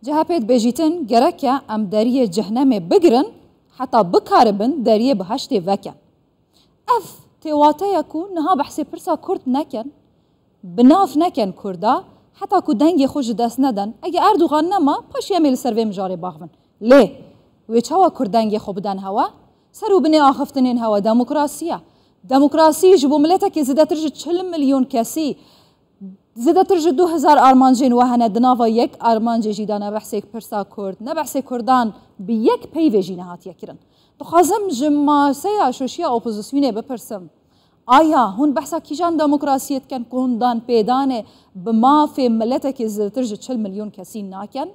جهابت بيجيتن جركة أم دارية جهنم بقرن حتى بكاربن دارية بهشت وكن أف تواتيكو نها بحسي برسا كرد نكن بناف نكن كردا حتى كو دنگي خوش دست ندن اگه اردوغان نما پاش يميل سروي مجاري باغفن ليه ويچوا كردنگي خو بدن هوا سرو بني آخفتنين هوا دموكراسي جبو ملتك زيادة ترجي 40 مليون كسي زيادة ترجي 2000 أرمانجين وهنا دنافا يك أرمانجي جيدانا بحسيك برسا كرد نبحسي كردان بيك بيوي جينا هات يكرن تخازم جما سيا شوشيا اوبوزيسيوني بپرسم آیا هون بحثا کیجان دموکراسیت کن کندان پیدانه بما في ملتك زيادة ترجي 40 مليون كسي ناكن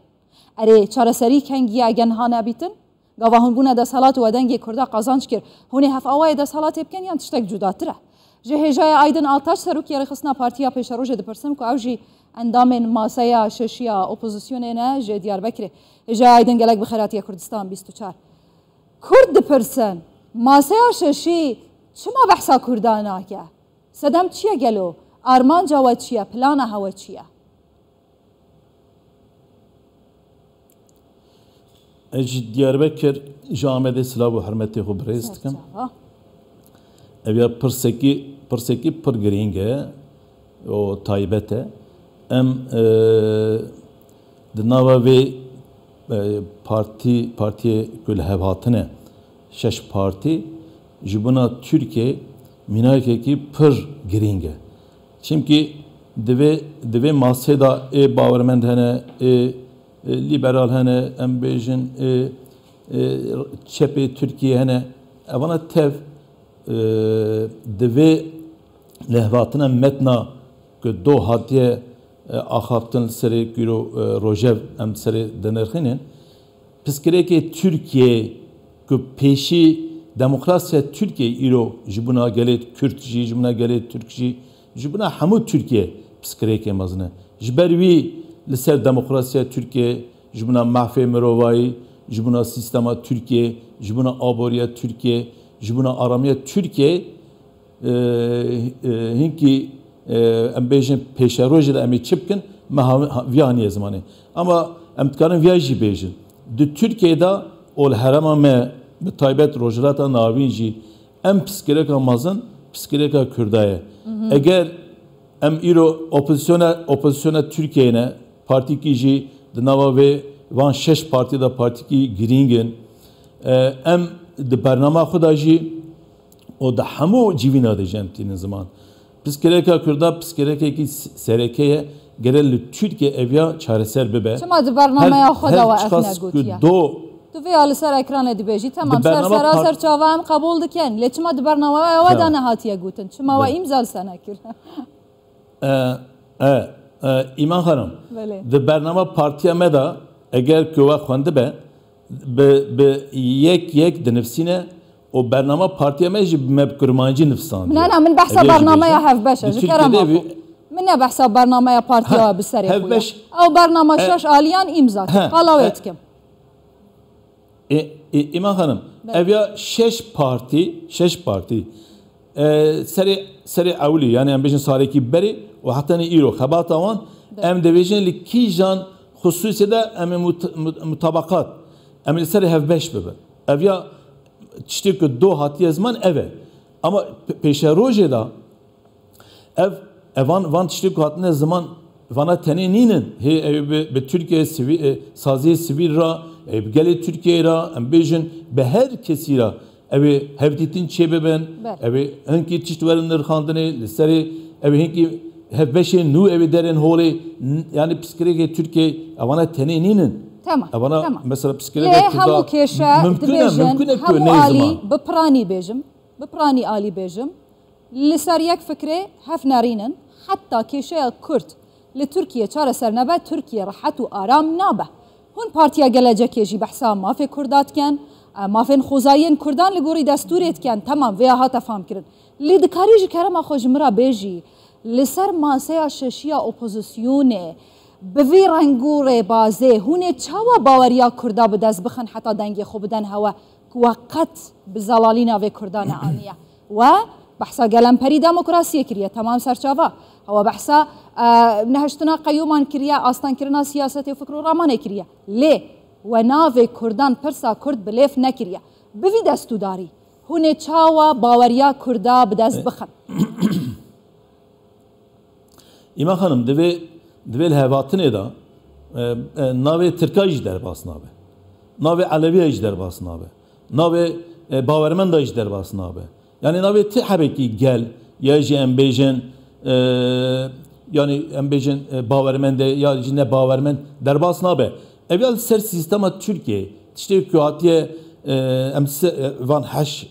اره چاره سری کنگی اگن ها نبیتن گاوا هون بونه دست حالات و دنگی کرده قازانچ کر هونی هف آوای دست حالات بکن یان تشتک جدا تره جه جای ایدن آتش سروک یاری خصنا پارتیا پیش روج دپرسم که اوجی اندامن ماسایا ششیا اپوزیسیون نه جه دیار بکره جای ایدن گلک بخیراتی کردستان 24 کرد دپرسن ماسایا ششی چما بحثا کردانا که صدم چیه گلو آرمان جواد چیه پلان هوا چیه اجي دياربكر جامعة سلاو وحرمتي خو بريستكم ابيا برسكي برغرينجا او تايبته ام دناوا وي parti كل هباتنه شش parti جبنا Türkiye minayeki per giringe çünkü deve masada bavermend hene liberal hene embejin çepe Türkiye hene evana tev deve lehvatına metna que do hatiye axaptın seri kilo rojev em seri denerxinin piskireke Türkiye que peşi demokrasiya Türkiye iro jibuna gelet Kürtji jibuna gelet Türkji jibuna hamu Türkiye piskireke mazne jbervi لسر دموکراسی ترکیه جبنا محفل مروایی جبنا سیستم ترکیه جبنا آبوریا ترکیه جبنا آرامی ترکیه هنگی ام بیشن پیشروج دا امی چپکن ما ویانی زمانه اما ام تکارن ویاجی بیشن دو ترکیه دا اول هرما ما بتایبت روجراتا ناوینجی ام پسکرکا مازن پسکرکا کردایه اگر ام ایرو اپوزیسیون Türkiye'ne parti ki dnava ve van şeş parti da parti ki giringen em de barnama xudaji o da hamu civina de jemtinin zaman psikereka kurda psikereka ki serekeye gerel Türkiye evya çareser bebe çama de barnamaya xuda ve efne gutiya تو في على سر اكران دبيجي تمام سر چاوام قبول دكن لچما د برنامه و دانه هاتيه گوتن چما و امضا سنه کر ایمان خانم د برنامه پارتیا مدا اگر کوا خونده به یک د نفسینه و برنامه پارتیا مج مبکرمانجی نفسان نه من بحث برنامه هف باشه ذکرم من بحث برنامه پارتیا بسری او برنامه شش آلیان امضا قلاوتکم ایمان خانم evya şeş parti seri avli yani em bejin sareki beri ve hatta ne iro xabatavan em de bejin li kijan hususiyede em mutabakat em seri hev beş bebe evya çiştik do hatiye zaman eve ama peşe rojeda evan çiştik hatine zaman vana teneninin he be Türkiye saziye sivil ra gele Türkiye ra em bejin be her kesira evi hevditin çebeben evi hangi çiştverenler khandine seri evi hangi hevbeşe nu evi deren hole yani psikolojik Türkiye avana teneninin tamam mesela psikolojik mümkün hamu ali beprani ali bejim لسريك فكرة هف نارينن حتى كيشيا كرد لتركيا چاره سر نبه تركيا راحت و آرام نابه هون پارتیا گلجه جی بحثا ما في كردات كان ما في خوزاين كردان لگوری دستوريت كان تمام ويا هاتا فهم كرن لي دكاري جي كرم خوج مرا بيجي لسر ماسيا ششيا اپوزيسيونه بوي رنگوره بازه هونه چاوا باوريا كردا بدز بخن حتى دنگي خو بدن هوا وقت بزلالينا في كردان عانيه و بحثا گەلەمپەری دموکراسیە کریە تەمام سەرچاوە ئەوە بەحسا نەهشتنا قەیومان کریە ئاستانکردنا سیاسەتی و فکر و ڕامانێ کریە لێ و ناوێ کوردان پرسا کورد بلێف نەکریە بڤی دەستورداری هونێ چاوە باوەریا کوردا بدەست بخن İman Hanım divê hevatinê da navê Tirka jî derbas nabe. Navê Eleviya jî derbas nabe. Navê bawermenda jî derbas nabe. Yani navê ti hebekî gel ya jî em bêjin yani em bêjin bawermende ya jî ne bawermend derbas nabe. Ev ser sistema Türkiye tiştê ku hatiye em van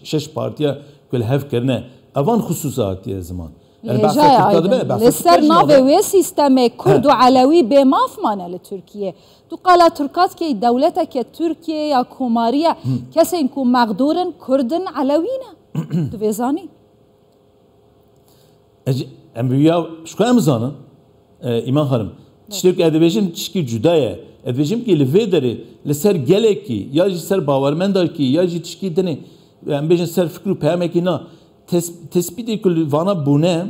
şeş partiya ku hev kirine evan xusûsa hatiye ziman. لسر ناوی وی سیستم کرد و علوی به مافمانه لترکیه تو قالا ترکات که دولتا که ترکیه یا کوماریه کسی این که مقدورن کردن علوینه تو ویزانی؟ امرویا شکو امزانه ایمان خانم تشتیک ادویجم تشکی جدایه ادویجم که لوی داره لسر گله کی یا جی سر باورمندار کی یا جی تشکی دنه امبیجن سر فکر و پیامه کی نه tespiti kul vana bune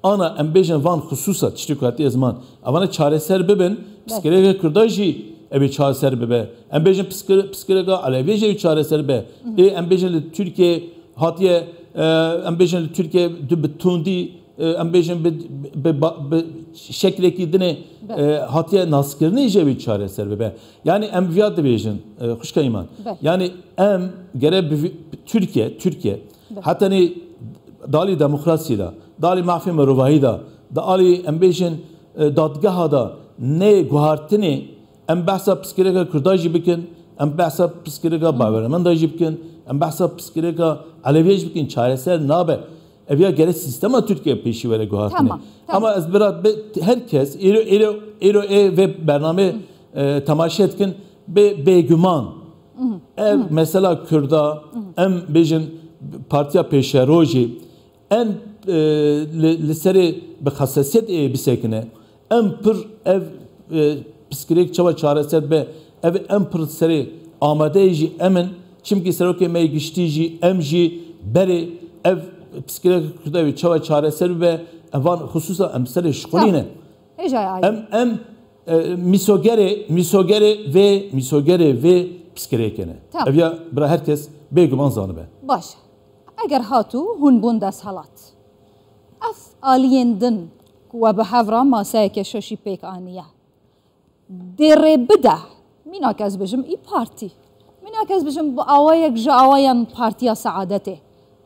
ana embêjin van xusûsa tiştî ku hatiye ziman avana çareser bibin psikolojik Kurda jî evê çareser bibe embêjin psikolojik Alevî jî çareser be embêjin li Türkiye hatiye embêjin li Türkiye bi tundî embêjin bi şeklekî dinê hatiye naskirinê jî evê çareser bibe yani em viya dibêjin xuşka îman yani em gere Türkiye hatta dali demokrasiye da, dali mahfi meruvahi da, dali embêjin dadgeha da ne guhartini em behsa psikolojik Kurda jî bikin, em behsa psikolojik bawermenda jî bikin, em behsa psikolojik Alevî jî bikin çareser nabe. Ev ya gere sistema Türkiye peşî vere guhartini. Ama ez birat herkes êro ve bername temaşe etkin bêguman. Ev mesela Kurda em bêjin partiya peşerojî en li serê bi xesasiyet bisekine em pir ev psikolojik çava çareser be ev em pir serê amade jî emin çimkî serokê me giştî jî em jî berê ev psikolojik Kurda çava çareser be evan xusûsa em serê şkolîne em misogere ve psikolojikene ev ya bira herkes bêguman zanibe baş اگر هاتو هون بون دست حالات اف آلین دن و به هفرا ماسای که شوشی پیک آنیه دیره بده مینا کس بجم ای پارتی مینا کس بجم با آوایک جا آوایان پارتیا سعادته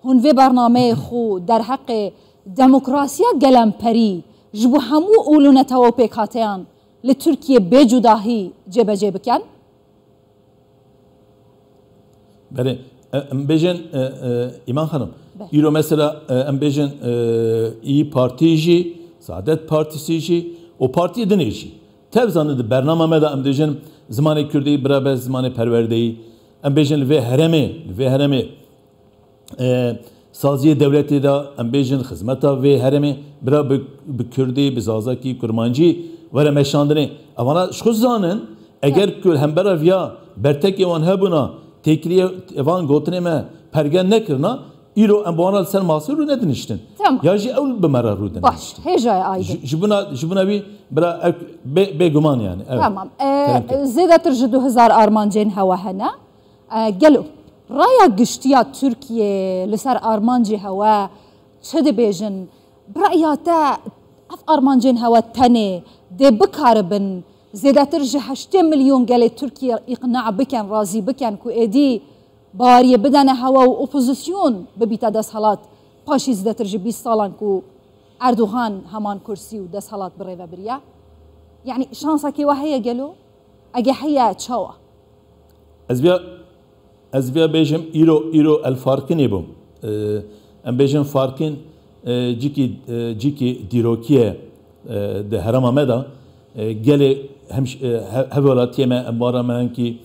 هون وی برنامه خو در حق دموکراسیا گلمپری جبو همو اولونتا و پیک هاتیان لترکیه بجداهی جبه جبه کن بله embêjin İman Hanım îro mesela embêjin İYİ Partî jî Saadet Partîsî jî o partiyê dinê jî tev zanî bername me da em dêjin zimanê Kurdî biraber zimanê perwerdeyî embêjin li vê herêmê saziyê dewletê da embêjin xizmeta vê herêmê bira bi Kurdî bi zazakî kurmancî were meşandinê evana xwe zanin eger ku hembera viya bertekê wan hebûna tekliye evan gotinê me pergen nekirina îro em wana ser masî rû nediniştin ya jî ew bi me re rû diniştin baş hêjaya aydin ji buna wî bira bêguman yani tamam zêdetir ji 2000 armancên hewa hene gelo raya giştiya Türkiye li ser armancê hewa çi dibêjin biraya te ev armancên hewa tenê dê bikaribin زیادتر جه 8 میلیون گله ترکیه اقناع بکن راضی بکن که ادی باریه بدن هوا و اپوزیسیون ببیت دست حالات پاشی زیادتر جه 20 سالان که اردوغان همان کرسی و دست حالات بره و بریا یعنی شانسا که وحیه گلو اگه حیه چاوا از بیا بیجم ایرو الفارقی نبوم ام بیجم فارقین جیکی دیروکیه ده هرم آمده گله هولاتیه من امبارا من کی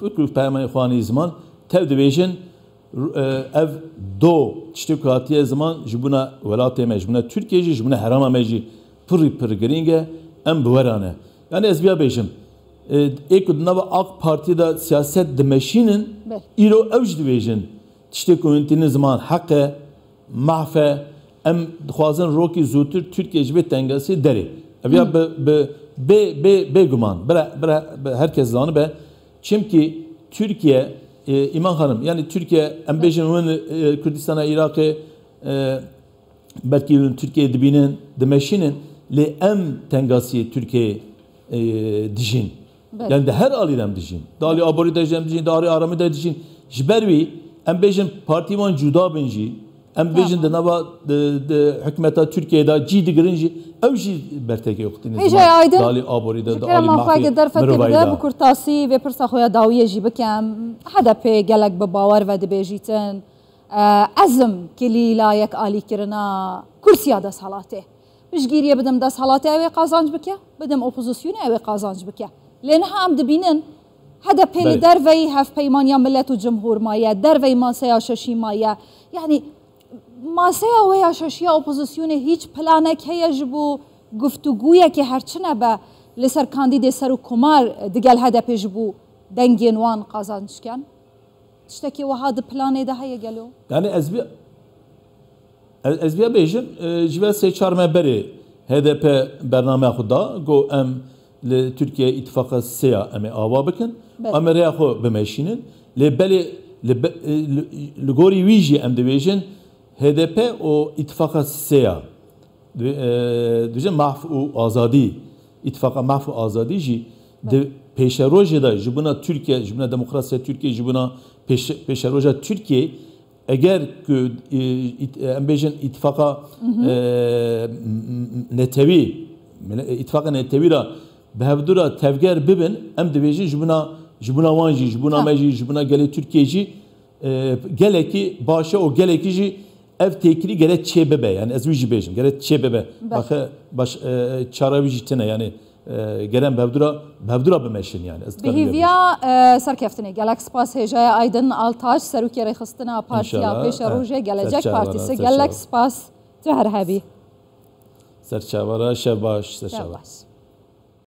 فکر پیمان خوانی زمان تود بیشن ev do tiştê ku hatiye ziman ji bûna welatê me ji bûna Tirkiye jî ji bûna herama me jî pir giring e em bi werane yani ez biya bêjim ê ku di nava AK Partî da siyaset dimeşînin îro ew jî dibêjin tiştê ku hûn tînin ziman heq e mahfe em dixwazin rokî zûtir Tirkiye ji vê tengesî derê. Ev ya bêguman herkes zanibe çimkî Türkiye İman Hanım yani Türkiye em bêjin hûn Kurdistana Iraqê belkî hûn Türkiye dibînin dimeşînin lê em tengasiyê Türkiye dijîn. Yani de her alî em dijîn. Dalî aborî de em dijîn, darî aramî de dijîn. Ji ber wî em bêjin partîvan cuda bin jî em bêjin di nava hikûmeta Tirkiyeyê cî digirin jî ew jî bertekê xwitîne. Hêja Aydin dalî aborî de ji dalî maxwê derfetê bide bi kurtasî vê pirsa xwe ya dawiyê jî bikem HDP gelek bi bawer ve dibêjîtin ezim kilî layek alîkirina kursiya desthilatê. Piştgiriye bidim desthilatê ew ê qazanc bike bidim opozisyonê ew ê qazanc bike. Lê niha em dibînin HDP li derveyî hevpeymaniya millet û cumhur maye derveyî maseya şeşî maye yani masaya wê ya şeşiya opozisyonê hiç planek heye ji bo guftugûyekê herçine be li ser kandîdê ser û komar digel HDP ji bo dengên wan qazanc bikin tiştekî wiha di planê de heye gelo. Yani ez vê bêjim ji ber sê çar me berê HDP bernameya xwe da got em li Tirkiye îtîfaqa sêya em ê ava bikin em ê rêya xwe bimeşînin lê belê li gorî wî jî em dibêjin HDP û îtîfaqa sêya dibêjin mahf û azadî îtîfaqa mahf û azadî jî di pêşerojê de ji bûna Tirkiye ji bûna demokrasiya Tirkiye ji bûna pêşeroja Tirkiye eger ku em bêjin îtîfaqa netewî îtîfaqa netewî ra bi hevdûra tevger bibin em dibêjin ji bûna wan jî ji bûna me jî ji bûna gelê Tirkiye jî gelekî baş e û gelekî jî ev têkilî gerek çê bibe yani ez wî jî bêjim gerek çê bibe axe baş çara wî jî tune yani gerem bevdura bimeşin yani bihîviya serkeftinê gelek spas hêjaya Aydin Altaş serokê rêxistina Partiya Pêşerojê Gelecek Partîsê gelek spas tu her hebî serçavara şev baş serçava.